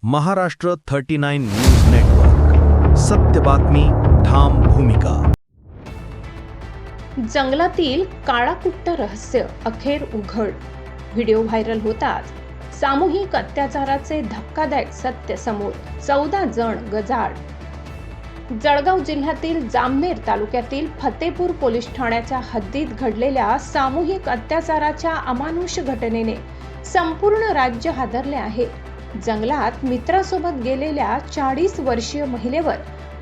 Maharashtra 39 news network. सत्य बातमी, ठाम भूमिका. जंगलातील काळाकुट्ट रहस्य अखेर उघड. व्हिडिओ व्हायरल होताच सामूहिक अत्याचाराचे धक्कादायक सत्य समोर. 14 जण गजाआड. जळगाव जिल्ह्यातील जामनेर तालुक्यातील फतेपूर पोलीस ठाण्याच्या हद्दीत घडलेल्या सामूहिक अत्याचाराच्या अमानुष घटनेने संपूर्ण राज्य हादरले आहे. जंगलात मित्रासोबत गेलेल्या 40 वर्षीय महिलेवर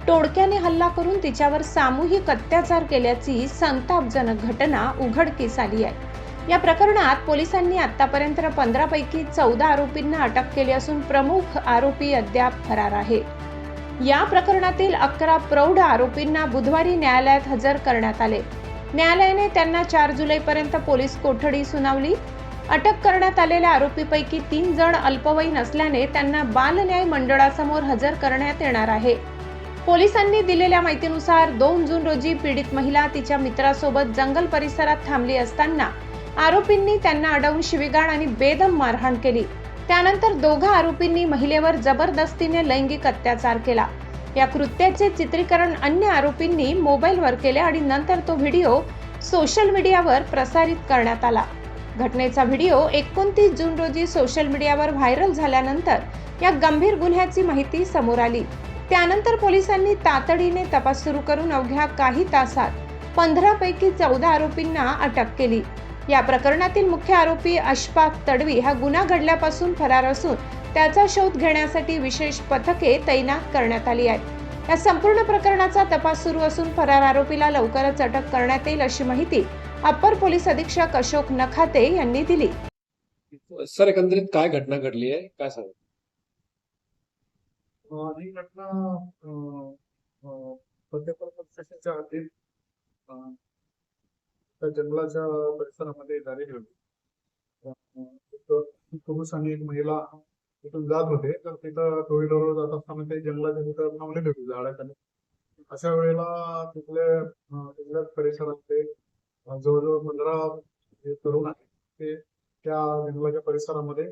टोळक्याने हल्ला करून तिच्यावर सामूहिक अत्याचार केल्याची संतापजनक घटना उघडकीस आली आहे. या प्रकरणात पोलिसांनी आतापर्यंत 15 पैकी 14 आरोपींना अटक केली असून प्रमुख आरोपी अद्याप फरार आहे. या प्रकरणातील 11 प्रौढ आरोपींना बुधवारी न्यायालयात हजर करण्यात आले. न्यायालयाने त्यांना 4 जुलैपर्यंत पोलीस कोठडी सुनावली. अटक करण्यात आलेल्या आरोपीपैकी 3 जण अल्पवयीन असल्याने त्यांना बाल न्याय मंडळासमोर हजर करण्यात येणार आहे. पोलिसांनी दिलेल्या माहितीनुसार 2 जून रोजी पीडित महिला तिच्या मित्रासोबत जंगल परिसरात थांबली असताना आरोपींनी त्यांना अडवून शिवीगाळ आणि बेदम मारहाण केली. त्यानंतर दोघा आरोपींनी महिलेवर जबरदस्तीने लैंगिक अत्याचार केला. या कृत्याचे चित्रीकरण अन्य आरोपींनी मोबाईलवर केले आणि नंतर तो व्हिडिओ सोशल मीडियावर प्रसारित करण्यात आला. घटनेचा व्हिडिओ 29 जून रोजी सोशल मीडियावर व्हायरल झाल्यानंतर या गंभीर गुन्ह्याची माहिती समोर आली. त्यानंतर पोलिसांनी तातडीने तपास सुरू करून अवघ्या काही तासात 15 पैकी 14 आरोपींना अटक केली. या प्रकरणातील मुख्य आरोपी अशफाक तडवी हा गुन्हा घडल्यापासून फरार असून त्याचा शोध घेण्यासाठी विशेष पथके तैनात करण्यात आली आहेत. या संपूर्ण प्रकरणाचा तपास सुरू असून फरार आरोपीला लवकरच अटक करण्यात येईल अशी माहिती अप्पर पोलीस अधीक्षक अशोक नखाते यांनी दिली. सर, एकंदरीत काय घटना घडली आहे, काय सांगा? ही घटना फतेपूर स्टेशनच्या हद्दीत त्या जंगलाच्या परिसरामध्ये झालेली होती. एक पुरुष आणि एक महिला तिथून जात होते, तर तिथं टू व्हीलरवर जात असताना ते जंगलाच्या तिथं थांबलेले होते झाडाखाली. अशा वेळेला तिथल्याच परिसरातले जवळजवळ 15 तरुण आहेत ते त्या जंगलाच्या परिसरामध्ये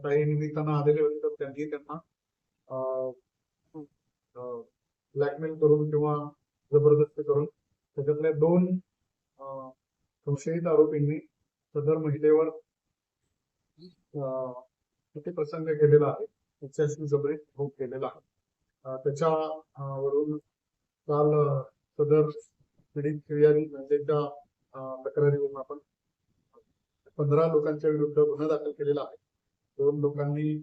काही निमित्तानं आलेले होते. तर त्यांनी त्यांना ब्लॅकमेल करून किंवा जबरदस्ती करून त्याच्यातल्या 2 संशयित आरोपींनी सदर महिलेवर किती प्रसंग केलेला आहे, त्याच्याशी जबरीत भोग केलेला आहे. त्याच्यावरून काल सदर पीडित फिर्यादी महिलेच्या तक्रारीवरून आपण 15 लोकांच्या विरुद्ध गुन्हा दाखल केलेला आहे. 2 लोकांनी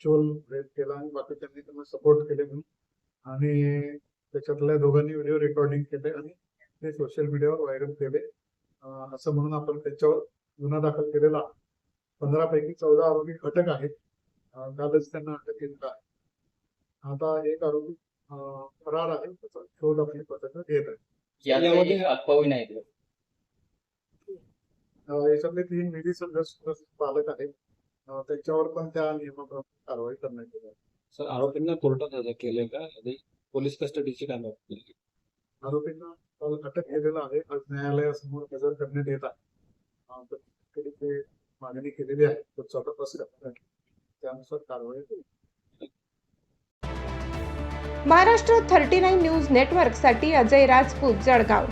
चोल रेप केला आणि बाकीच्यांनी त्यांना सपोर्ट केले म्हणून, आणि त्याच्यातल्या दोघांनी व्हिडिओ रेकॉर्डिंग केले आणि ते सोशल मीडियावर व्हायरल केले. असं म्हणून आपण त्याच्यावर गुन्हा दाखल केलेला. 15 पैकी 14 आरोपी अटक आहेत. कालच त्यांना अटक केलेला आहे. आता एक आरोपी फरार आहे, त्याचा शोध आपली पथकं घेत आहे. यामध्ये अल्पवयीन आहेत. याच्यातले 3 निधी पालक आहेत. त्यांच्यावर पण त्या नियमाप्रमाणे कारवाई करण्यात येईल. सर, आरोपींना कोर्टात हजर केले का? पोलीस कस्टडीची काय मागणी केली? आरोपींना काल अटक केलेला आहे. आज न्यायालयासमोर हजर करण्यात येत आहे. ते मागणी केलेली आहे, पुढचा तपास करण्यात आहे, त्यानुसार कारवाई होईल. महाराष्ट्र 39 न्यूज नेटवर्क साठी अजय राजपूत, जळगाव.